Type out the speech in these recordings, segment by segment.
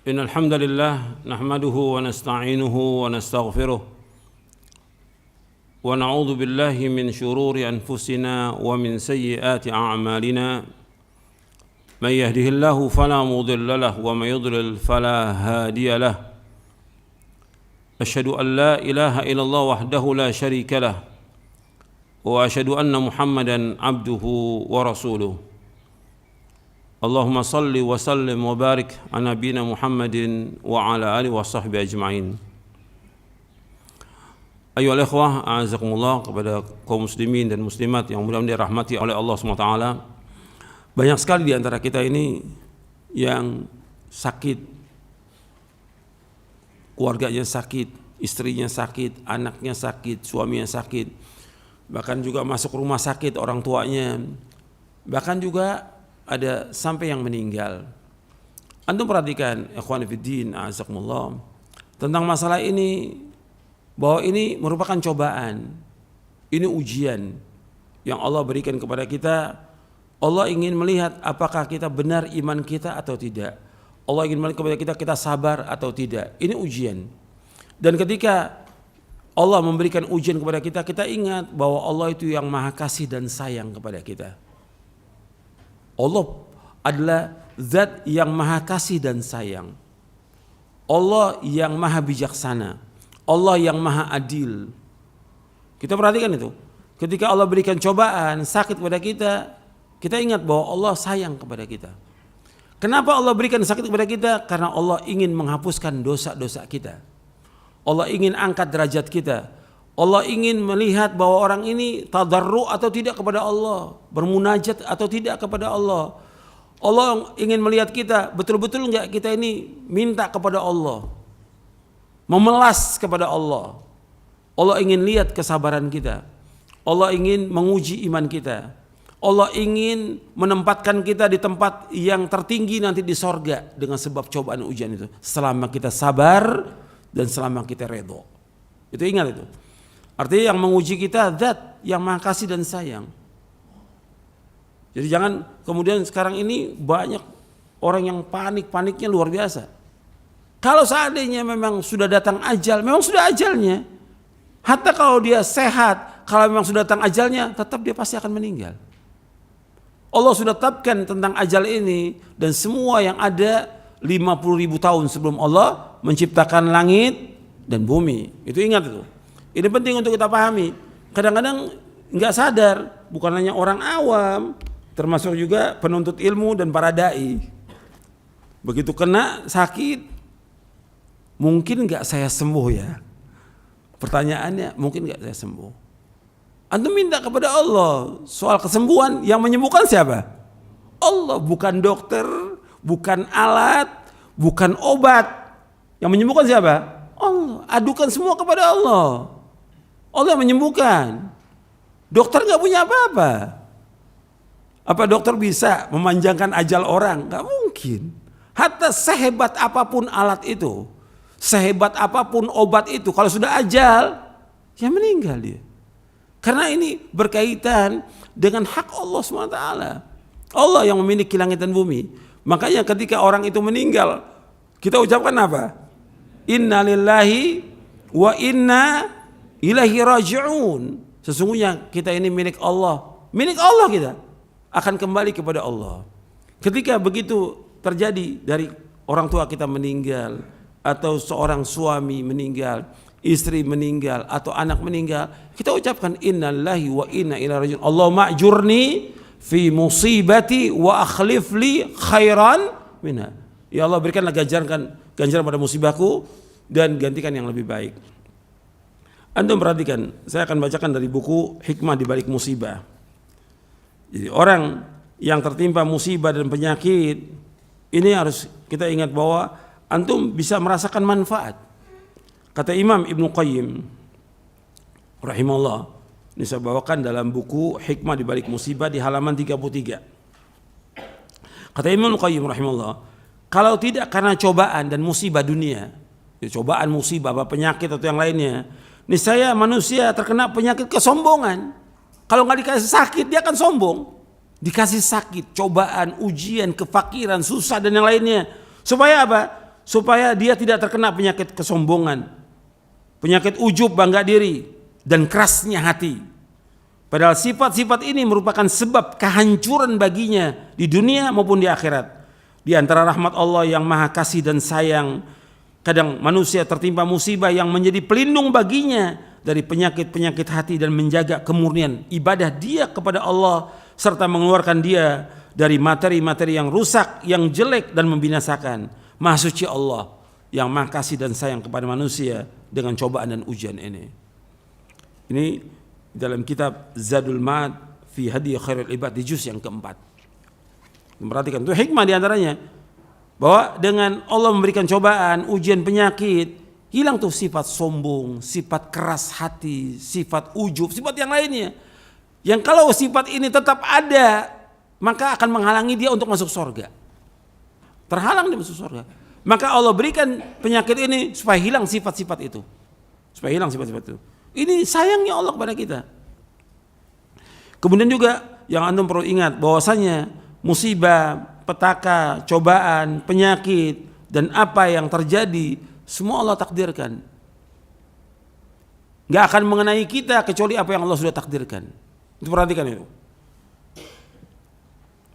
إن الحمد لله نحمده ونستعينه ونستغفره ونعوذ بالله من شرور أنفسنا ومن سيئات أعمالنا من يهده الله فلا مضل له ومن يضلل فلا هادي له أشهد أن لا إله إلا الله وحده لا شريك له وأشهد أن محمدا عبده ورسوله اللهم صل وسلم وبارك على نبينا محمد وعلى آله وصحبه أجمعين. Ayolah ikhwah, a'azakumullah, kepada kaum muslimin dan muslimat yang mudah-mudahan dirahmati oleh Allah SWT. Banyak sekali di antara kita ini yang sakit, keluarganya sakit, istrinya sakit, anaknya sakit, suaminya sakit, bahkan juga masuk rumah sakit orang tuanya, bahkan juga ada sampai yang meninggal. Antum perhatikan ikhwan fiddin, a'azakumullah, tentang masalah ini, bahwa ini merupakan cobaan, ini ujian yang Allah berikan kepada kita. Allah ingin melihat apakah kita benar iman kita atau tidak. Allah ingin melihat kepada kita sabar atau tidak. Ini ujian. Dan ketika Allah memberikan ujian kepada kita, kita ingat bahwa Allah itu yang maha kasih dan sayang kepada kita. Allah adalah zat yang maha kasih dan sayang. Allah yang maha bijaksana. Allah yang maha adil. Kita perhatikan itu. Ketika Allah berikan cobaan, sakit kepada kita, kita ingat bahwa Allah sayang kepada kita. Kenapa Allah berikan sakit kepada kita? Karena Allah ingin menghapuskan dosa-dosa kita. Allah ingin angkat derajat kita. Allah ingin melihat bahwa orang ini tadarru atau tidak kepada Allah, bermunajat atau tidak kepada Allah. Allah ingin melihat kita betul-betul enggak kita ini minta kepada Allah, memelas kepada Allah. Allah ingin lihat kesabaran kita. Allah ingin menguji iman kita. Allah ingin menempatkan kita di tempat yang tertinggi nanti di sorga dengan sebab cobaan ujian itu, selama kita sabar dan selama kita redho. Itu ingat itu. Artinya yang menguji kita zat yang maha kasih dan sayang. Jadi jangan kemudian sekarang ini banyak orang yang paniknya luar biasa. Kalau seandainya memang sudah datang ajal, memang sudah ajalnya. Hatta kalau dia sehat, kalau memang sudah datang ajalnya, tetap dia pasti akan meninggal. Allah sudah tetapkan tentang ajal ini, dan semua yang ada 50.000 tahun sebelum Allah menciptakan langit dan bumi. Itu ingat itu. Ini penting untuk kita pahami. Kadang-kadang nggak sadar, bukan hanya orang awam, termasuk juga penuntut ilmu dan para dai. Begitu kena sakit, mungkin nggak saya sembuh ya? Pertanyaannya, mungkin nggak saya sembuh? Antum minta kepada Allah soal kesembuhan, yang menyembuhkan siapa? Allah, bukan dokter, bukan alat, bukan obat. Yang menyembuhkan siapa? Allah. Adukan semua kepada Allah. Allah yang menyembuhkan. Dokter nggak punya apa-apa. Apa dokter bisa memanjangkan ajal orang? Nggak mungkin. Hatta sehebat apapun alat itu, sehebat apapun obat itu, kalau sudah ajal, ya meninggal dia. Karena ini berkaitan dengan hak Allah SWT. Allah yang memiliki langit dan bumi. Makanya ketika orang itu meninggal, kita ucapkan apa? Inna lillahi wa inna ilaihi raji'un. Sesungguhnya kita ini milik Allah. Milik Allah kita. Akan kembali kepada Allah. Ketika begitu terjadi dari orang tua kita meninggal, atau seorang suami meninggal, istri meninggal, atau anak meninggal, kita ucapkan innalillahi wa inna ilaihi raji'un. Allahumma ajurni fi musibati wa akhlif li khairan minha. Ya Allah, berikanlah ganjaran pada musibahku dan gantikan yang lebih baik. Antum perhatikan, saya akan bacakan dari buku Hikmah di Balik Musibah. Jadi orang yang tertimpa musibah dan penyakit, ini harus kita ingat bahwa antum bisa merasakan manfaat. Kata Imam Ibnu Qayyim rahimahullah, ini saya bawakan dalam buku Hikmah di Balik Musibah di halaman 33. Kata Imam Ibnu Qayyim rahimahullah, kalau tidak karena cobaan dan musibah dunia, cobaan, musibah, penyakit atau yang lainnya, niscaya manusia terkena penyakit kesombongan. Kalau nggak dikasih sakit, dia akan sombong. Dikasih sakit, cobaan, ujian, kefakiran, susah dan yang lainnya. Supaya apa? supaya dia tidak terkena penyakit kesombongan, penyakit ujub, bangga diri, dan kerasnya hati. Padahal sifat-sifat ini merupakan sebab kehancuran baginya di dunia maupun di akhirat. Di antara rahmat Allah yang maha kasih dan sayang, kadang manusia tertimpa musibah yang menjadi pelindung baginya dari penyakit-penyakit hati dan menjaga kemurnian ibadah dia kepada Allah, serta mengeluarkan dia dari materi-materi yang rusak, yang jelek dan membinasakan. Maha suci Allah yang maha kasih dan sayang kepada manusia dengan cobaan dan ujian ini. Ini dalam kitab Zadul Ma'ad fi Hadi Khairul Ibad di juz yang keempat. Perhatikan, itu hikmah diantaranya bahwa dengan Allah memberikan cobaan, ujian, penyakit, hilang tuh sifat sombong, sifat keras hati, sifat ujub, sifat yang lainnya. Yang kalau sifat ini tetap ada, maka akan menghalangi dia untuk masuk surga. Terhalang dia masuk surga. Maka Allah berikan penyakit ini supaya hilang sifat-sifat itu. Supaya hilang sifat-sifat itu. Ini sayangnya Allah kepada kita. Kemudian juga yang antum perlu ingat bahwasanya musibah, petaka, cobaan, penyakit, dan apa yang terjadi semua Allah takdirkan. Gak akan mengenai kita kecuali apa yang Allah sudah takdirkan. Itu perhatikan itu.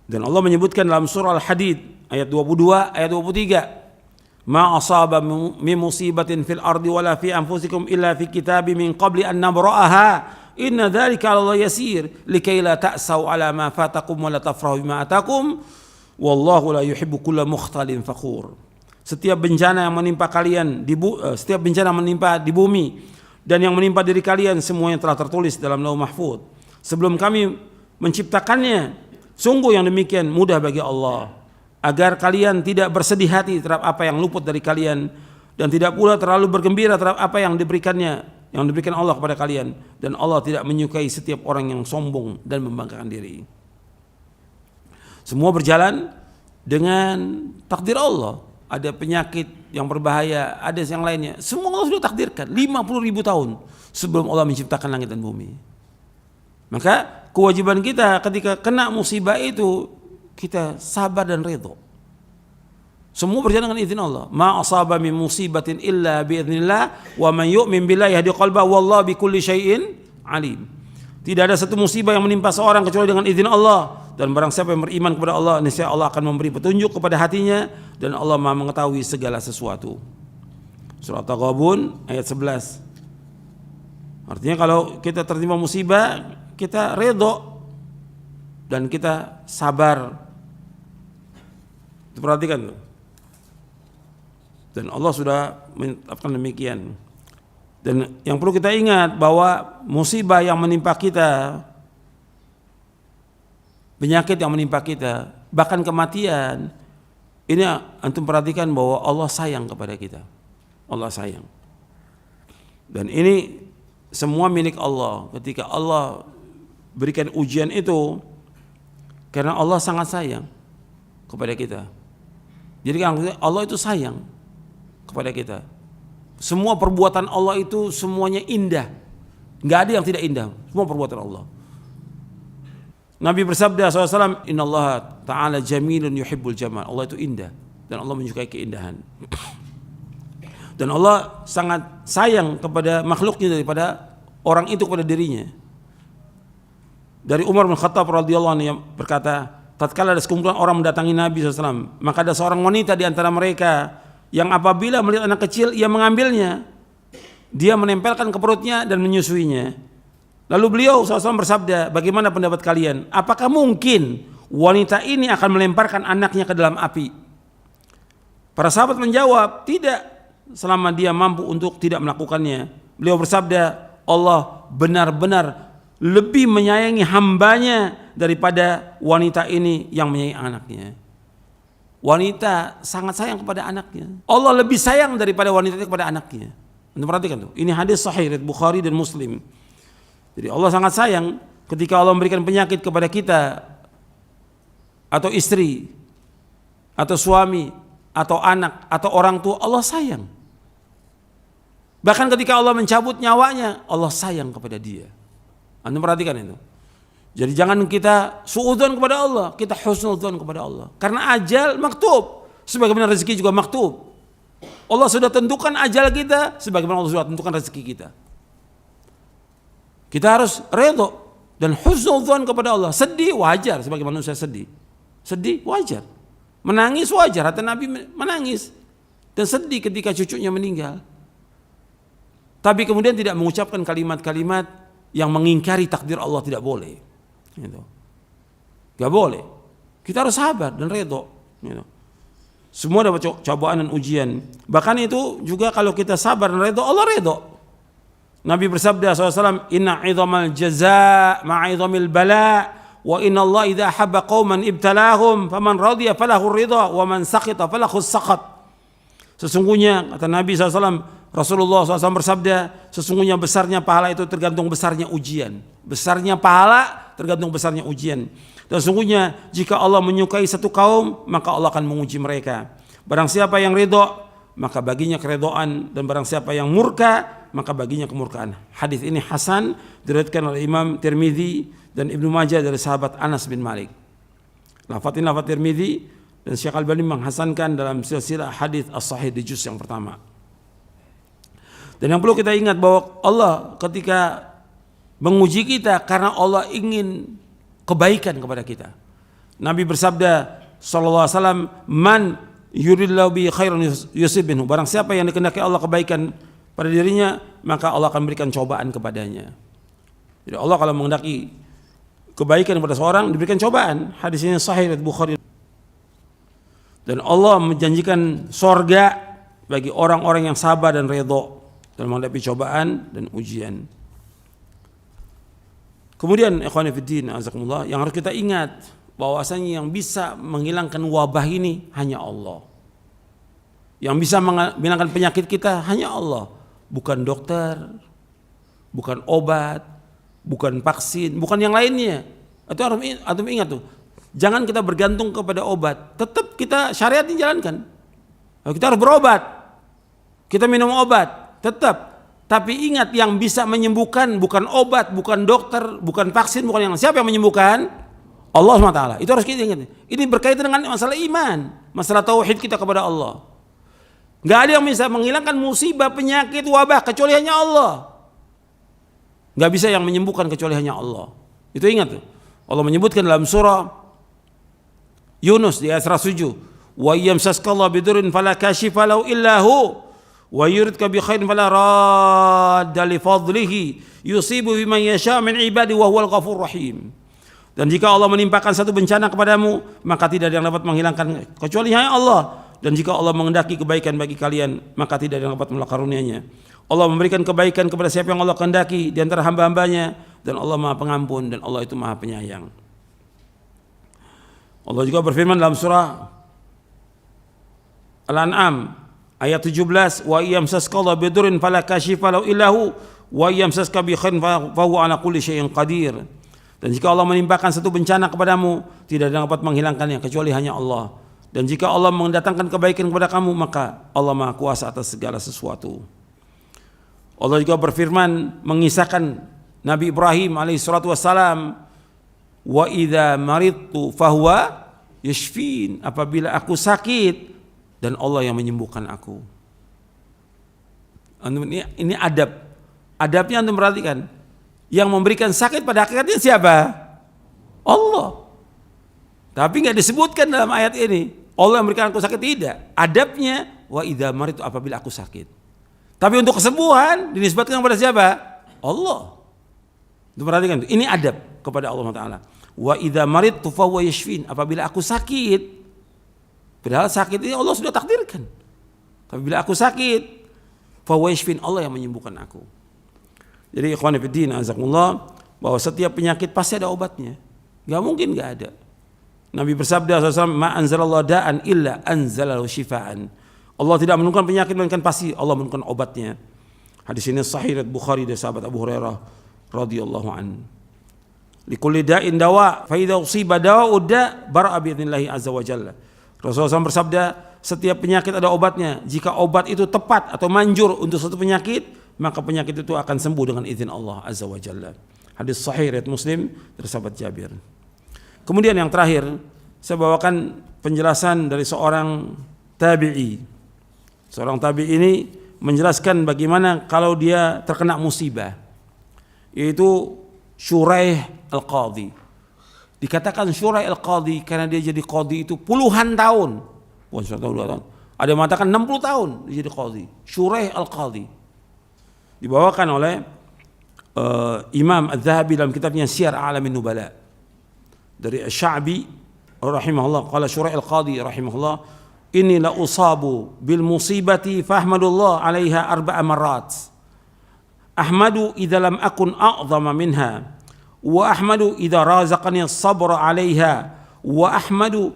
Dan Allah menyebutkan dalam surah Al-Hadid ayat 22, ayat 23, ma asaba min musibatin fil ardi wala fi anfusikum illa fi kitabim min qabli an nabra'aha inna dzalika 'ala Allah yasir likai la ta'sau 'ala ma fatakum wa la tafrahu bima atakum wallahu la yuhibbu kulla mukhtalin fakhur. Setiap bencana yang menimpa kalian setiap bencana menimpa di bumi dan yang menimpa diri kalian semuanya telah tertulis dalam Lauh Mahfuz sebelum kami menciptakannya. Sungguh yang demikian mudah bagi Allah agar kalian tidak bersedih hati terhadap apa yang luput dari kalian dan tidak pula terlalu bergembira terhadap apa yang diberikan Allah kepada kalian, dan Allah tidak menyukai setiap orang yang sombong dan membanggakan diri. Semua berjalan dengan takdir Allah. Ada penyakit yang berbahaya, ada yang lainnya. Semua Allah sudah takdirkan 50.000 tahun sebelum Allah menciptakan langit dan bumi. Maka kewajiban kita ketika kena musibah itu kita sabar dan ridho. Semua berjalan dengan izin Allah. Ma asaba min musibatin illa bi idznillah wa man yu'min billahi yahdi qalbahu wallahu bikulli syai'in alim. Tidak ada satu musibah yang menimpa seorang kecuali dengan izin Allah, dan barang siapa yang beriman kepada Allah niscaya Allah akan memberi petunjuk kepada hatinya, dan Allah Maha mengetahui segala sesuatu. Surah At-Taghabun ayat 11. Artinya kalau kita tertimpa musibah, kita ridho dan kita sabar. Perhatikan tuh. Dan Allah sudah menetapkan demikian. Dan yang perlu kita ingat bahwa musibah yang menimpa kita, penyakit yang menimpa kita, bahkan kematian, ini antum perhatikan bahwa Allah sayang kepada kita. Allah sayang. Dan ini semua milik Allah. Ketika Allah berikan ujian itu, karena Allah sangat sayang kepada kita. Jadi Allah itu sayang kepada kita. Semua perbuatan Allah itu semuanya indah. Nggak ada yang tidak indah. Semua perbuatan Allah. Nabi bersabda SAW, Inna Allah ta'ala jamilun yuhibbul jamal. Allah itu indah dan Allah menyukai keindahan. Dan Allah sangat sayang kepada makhluknya daripada orang itu kepada dirinya. Dari Umar bin Khattab radhiyallahu anhu yang berkata, tatkala ada sekumpulan orang mendatangi Nabi SAW, maka ada seorang wanita di antara mereka yang apabila melihat anak kecil ia mengambilnya, dia menempelkan ke perutnya dan menyusuinya. Lalu beliau SAW bersabda, bagaimana pendapat kalian? Apakah mungkin wanita ini akan melemparkan anaknya ke dalam api? Para sahabat menjawab, tidak, selama dia mampu untuk tidak melakukannya. Beliau bersabda, Allah benar-benar lebih menyayangi hambanya daripada wanita ini yang menyayangi anaknya. Wanita sangat sayang kepada anaknya. Allah lebih sayang daripada wanita itu kepada anaknya. Anda perhatikan tuh. Ini hadis sahih riwayat Bukhari dan Muslim. Jadi Allah sangat sayang ketika Allah memberikan penyakit kepada kita, atau istri, atau suami, atau anak, atau orang tua. Allah sayang. Bahkan ketika Allah mencabut nyawanya, Allah sayang kepada dia. Anda perhatikan itu. Jadi jangan kita suudzon kepada Allah, kita husnudzon kepada Allah. Karena ajal maktub, sebagaimana rezeki juga maktub. Allah sudah tentukan ajal kita sebagaimana Allah sudah tentukan rezeki kita. Kita harus redha dan husnudzon kepada Allah. Sedih wajar sebagai manusia sedih. Sedih wajar. Menangis wajar, kata Nabi menangis. Dan sedih ketika cucunya meninggal. Tapi kemudian tidak mengucapkan kalimat-kalimat yang mengingkari takdir Allah, tidak boleh. Gitu. Gak boleh. Kita harus sabar dan redha. Gitu. Semua dapat cobaan dan ujian. Bahkan itu juga kalau kita sabar dan redha, Allah redha. Nabi bersabda SAW, inna idhamal jaza ma'idhamil bala wa inna Allah idha habba qawman ibtalahum faman radhiya falahu ridha wa man sakhita falahu sakhat. Sesungguhnya kata Nabi SAW, Rasulullah SAW bersabda, sesungguhnya besarnya pahala itu tergantung besarnya ujian. Besarnya pahala tergantung besarnya ujian. Dan sesungguhnya jika Allah menyukai satu kaum, maka Allah akan menguji mereka. Barang siapa yang ridha, maka baginya keridhaan, dan barang siapa yang murka, maka baginya kemurkaan. Hadis ini hasan, diriwayatkan oleh Imam Tirmidzi dan Ibnu Majah dari sahabat Anas bin Malik. Lafaz ini lafaz Tirmidzi dan Syekh Albani menghasankan dalam silsilah hadis as-sahih di juz yang pertama. Dan yang perlu kita ingat bahwa Allah ketika menguji kita karena Allah ingin kebaikan kepada kita. Nabi bersabda sallallahu alaihi wasallam, man yuridillahu bi khairan yusib minhu. Barang siapa yang dikehendaki Allah kebaikan pada dirinya, maka Allah akan berikan cobaan kepadanya. Jadi Allah kalau menghendaki kebaikan kepada seorang, diberikan cobaan. Hadis ini sahih riwayat Bukhari. Dan Allah menjanjikan sorga bagi orang-orang yang sabar dan redha dalam menghadapi cobaan dan ujian. Kemudian ikhwan fillah azakumullah, yang harus kita ingat bahwasanya yang bisa menghilangkan wabah ini hanya Allah. Yang bisa menghilangkan penyakit kita hanya Allah, bukan dokter, bukan obat, bukan vaksin, bukan yang lainnya. Itu harus ingat tuh. Jangan kita bergantung kepada obat. Tetap kita syariat dijalankan. Kita harus berobat. Kita minum obat, tetap. Tapi ingat, yang bisa menyembuhkan bukan obat, bukan dokter, bukan vaksin, bukan yang siapa yang menyembuhkan? Allah SWT. Itu harus kita ingat. Ini berkaitan dengan masalah iman, masalah tauhid kita kepada Allah. Gak ada yang bisa menghilangkan musibah, penyakit, wabah kecuali hanya Allah. Gak bisa yang menyembuhkan kecuali hanya Allah. Itu ingat tuh. Allah menyebutkan dalam surah Yunus di ayat 107, wa yamsaskallahu bidurrin fala kashifa lahu illa hu wa yuridka bi khairin fala radda li fadlihi yusibu biman yasha min ibadi wa huwal ghafurur rahim. Dan jika Allah menimpakan satu bencana kepadamu, maka tidak ada yang dapat menghilangkan kecuali hanya Allah. Dan jika Allah menghendaki kebaikan bagi kalian, maka tidak ada yang dapat menolak karunia-Nya. Allah memberikan kebaikan kepada siapa yang Allah kehendaki di antara hamba-hambanya, dan Allah Maha Pengampun dan Allah itu Maha Penyayang. Allah juga berfirman dalam surah Al-An'am ayat 17, wa yamsaskallahu bidurrin fala kashifa lahu illa hu wa yamsaska bi khairin fa huwa ala kulli syai'in qadir. Dan jika Allah menimpakan satu bencana kepadamu, tidak ada yang dapat menghilangkannya kecuali hanya Allah. Dan jika Allah mendatangkan kebaikan kepada kamu, maka Allah Maha Kuasa atas segala sesuatu. Allah juga berfirman mengisahkan Nabi Ibrahim alaihi salatu wassalam, wa idza maridtu fahuwa yashfin. Apabila aku sakit, dan Allah yang menyembuhkan aku. Ini adab. Adabnya antum perhatikan. Yang memberikan sakit pada hakikatnya siapa? Allah. Tapi enggak disebutkan dalam ayat ini Allah yang memberikan aku sakit, tidak. Adabnya wa idza maridtu, apabila aku sakit. Tapi untuk kesembuhan dinisbatkan kepada siapa? Allah. Itu perhatikan, ini adab kepada Allah Taala. Wa idza maridtu fa huwa yashfin. Apabila aku sakit, padahal sakit ini Allah sudah takdirkan. Tapi bila aku sakit, fa huwa yashfin, Allah yang menyembuhkan aku. Jadi ikhwan fillah azakumullah, bahwa setiap penyakit pasti ada obatnya. Enggak mungkin enggak ada. Nabi bersabda SAW, ma anzalallahu da'an illa anzalahu shifaan. Allah tidak menurunkan penyakit, melainkan pasti Allah menurunkan obatnya. Hadis ini sahih riwayat Bukhari dari sahabat Abu Hurairah radhiyallahu an. Likulli da'in dawa, fa idza usiba dawa'u da' bara'a bi idznillah azza wa jalla. Rasulullah SAW bersabda, setiap penyakit ada obatnya. Jika obat itu tepat atau manjur untuk satu penyakit, maka penyakit itu akan sembuh dengan izin Allah azza wa jalla. Hadis sahih riwayat Muslim dari sahabat Jabir. Kemudian yang terakhir, saya bawakan penjelasan dari seorang tabi'i, Seorang tabi ini menjelaskan bagaimana kalau dia terkena musibah, yaitu Syuraih al-Qadhi. Dikatakan Syuraih al-Qadhi karena dia jadi qadhi itu puluhan tahun. Bukan 1 tahun, 2 tahun. Ada yang mengatakan 60 tahun dia jadi qadhi. Syuraih al-Qadhi. Dibawakan oleh Imam Az-Zahabi dalam kitabnya Syiar A'lamin Nubala. Dari Asy-Sya'bi rahimahullah, qala Syuraih al-Qadhi rahimahullah, inni la usabu bil musibati fahmadullah 'alaiha 4 marrat. Ahmadu idza lam akun a'zama minha, wa ahmadu idza razaqani as-sabra 'alaiha, wa ahmadu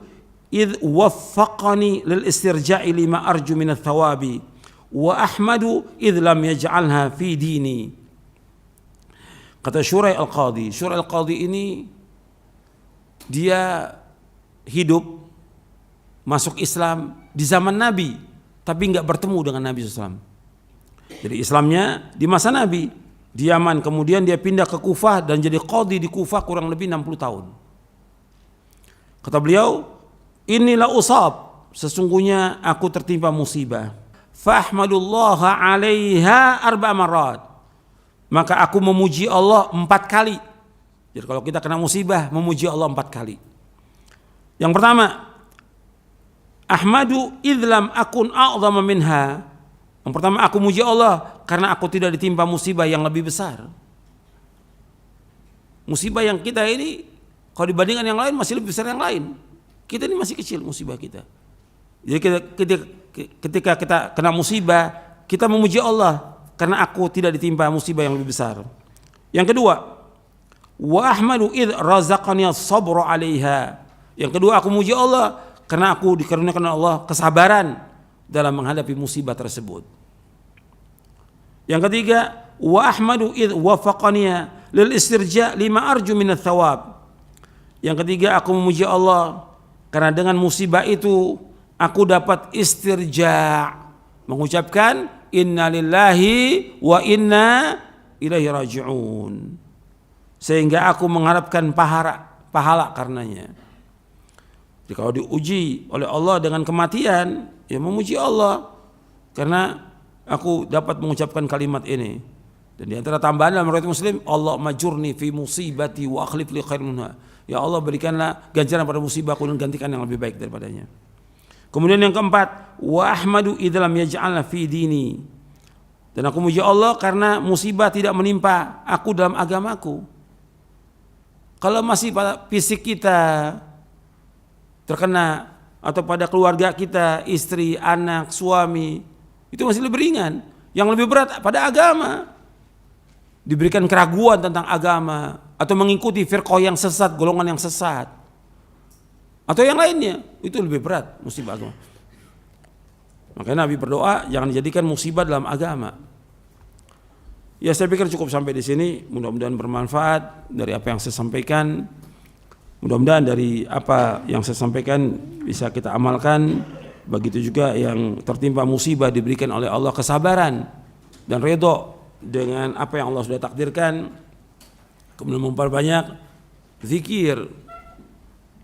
idz waffaqani lil istirja'i lima arju min ats-thawabi, wa ahmadu idz lam yaj'alha fi dini. Kata Syuraih al-Qadhi, Syuraih al-Qadhi ini dia hidup masuk Islam di zaman Nabi, tapi enggak bertemu dengan Nabi SAW. Jadi Islamnya di masa Nabi di Yaman, kemudian dia pindah ke Kufah dan jadi qadhi di Kufah kurang lebih 60 tahun. Kata beliau, inilah usab, sesungguhnya aku tertimpa musibah. Fahmadullaha 'alaiha 4 marrat. Maka aku memuji Allah 4 kali. Jadi kalau kita kena musibah, memuji Allah 4 kali. Yang pertama, ahmadu idlam akun a'zama minha. Yang pertama, aku muji Allah karena aku tidak ditimpa musibah yang lebih besar. Musibah yang kita ini kalau dibandingkan yang lain masih lebih besar yang lain. Kita ini masih kecil musibah kita. Jadi ketika kita kena musibah, kita memuji Allah karena aku tidak ditimpa musibah yang lebih besar. Yang kedua, wa ahmadu id razaqani as-sabra 'alaiha. Yang kedua, aku muji Allah karena aku dikaruniakan Allah kesabaran dalam menghadapi musibah tersebut. Yang ketiga, wa ahmadu id wafaqani lil istirja lima arju min ats-tsawab. Yang ketiga, aku memuji Allah karena dengan musibah itu aku dapat istirja, mengucapkan inna lillahi wa inna ilaihi raji'un, sehingga aku mengharapkan pahala karenanya. Jadi kalau diuji oleh Allah dengan kematian, ya memuji Allah karena aku dapat mengucapkan kalimat ini. Dan di antara tambahan dalam riwayat Muslim, Allah majurni fi musibati wa akhlif li khairan minha. Ya Allah, berikanlah ganjaran pada musibahku dan gantikan yang lebih baik daripadanya. Kemudian yang keempat, wa ahmadu idlam yaj'alna fi dini. Dan aku memuji Allah karena musibah tidak menimpa aku dalam agamaku. Kalau masih pada fisik kita terkena atau pada keluarga kita, istri, anak, suami, itu masih lebih ringan. Yang lebih berat pada agama. Diberikan keraguan tentang agama atau mengikuti firqah yang sesat, golongan yang sesat, atau yang lainnya, itu lebih berat musibah agama. Makanya Nabi berdoa jangan dijadikan musibah dalam agama. Ya, saya pikir cukup sampai di sini. Mudah-mudahan bermanfaat dari apa yang saya sampaikan. Mudah-mudahan dari apa yang saya sampaikan bisa kita amalkan. Begitu juga yang tertimpa musibah diberikan oleh Allah kesabaran dan ridho dengan apa yang Allah sudah takdirkan. Kemudian memperbanyak zikir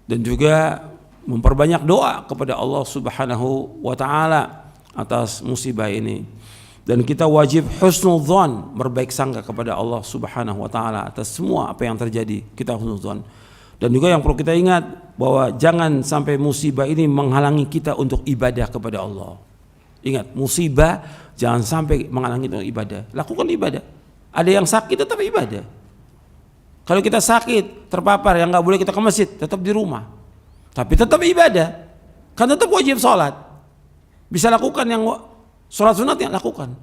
dan juga memperbanyak doa kepada Allah Subhanahu wa taala atas musibah ini. Dan kita wajib husnudzon, berbaik sangka kepada Allah Subhanahu wa taala atas semua apa yang terjadi. Kita husnudzon. Dan juga yang perlu kita ingat bahwa jangan sampai musibah ini menghalangi kita untuk ibadah kepada Allah. Ingat, musibah jangan sampai menghalangi untuk ibadah. Lakukan ibadah. Ada yang sakit tetap ibadah. Kalau kita sakit, terpapar, yang nggak boleh kita ke masjid, tetap di rumah. Tapi tetap ibadah. Kan tetap wajib sholat. Bisa lakukan yang sholat sunat, yang lakukan.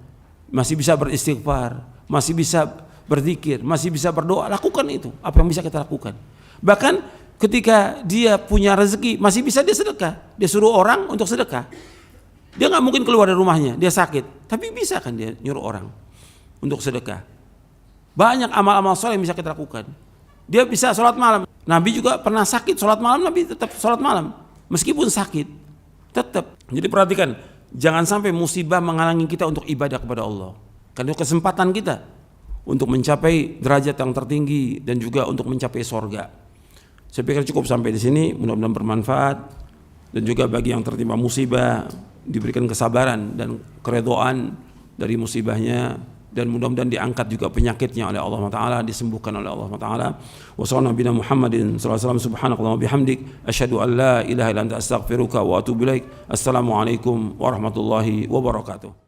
Masih bisa beristighfar, masih bisa berzikir, masih bisa berdoa. Lakukan itu. Apa yang bisa kita lakukan? Bahkan ketika dia punya rezeki, masih bisa dia sedekah. Dia suruh orang untuk sedekah. Dia nggak mungkin keluar dari rumahnya, dia sakit. Tapi bisa kan dia nyuruh orang untuk sedekah. Banyak amal-amal soleh yang bisa kita lakukan. Dia bisa sholat malam. Nabi juga pernah sakit, sholat malam Nabi tetap sholat malam. Meskipun sakit, tetap. Jadi perhatikan, jangan sampai musibah menghalangi kita untuk ibadah kepada Allah. Karena itu kesempatan kita untuk mencapai derajat yang tertinggi dan juga untuk mencapai sorga. Saya pikir cukup sampai di sini. Mudah-mudahan bermanfaat. Dan juga bagi yang tertimpa musibah, diberikan kesabaran dan keredoan dari musibahnya, dan mudah-mudahan diangkat juga penyakitnya oleh Allah Taala, disembuhkan oleh Allah Taala. Wa sallallahu nabiyana Muhammadin sallallahu alaihi wasallam, subhanakallahumma bihamdik asyhadu an la ilaha illa anta astaghfiruka wa atubu ilaik. Assalamualaikum warahmatullahi wabarakatuh.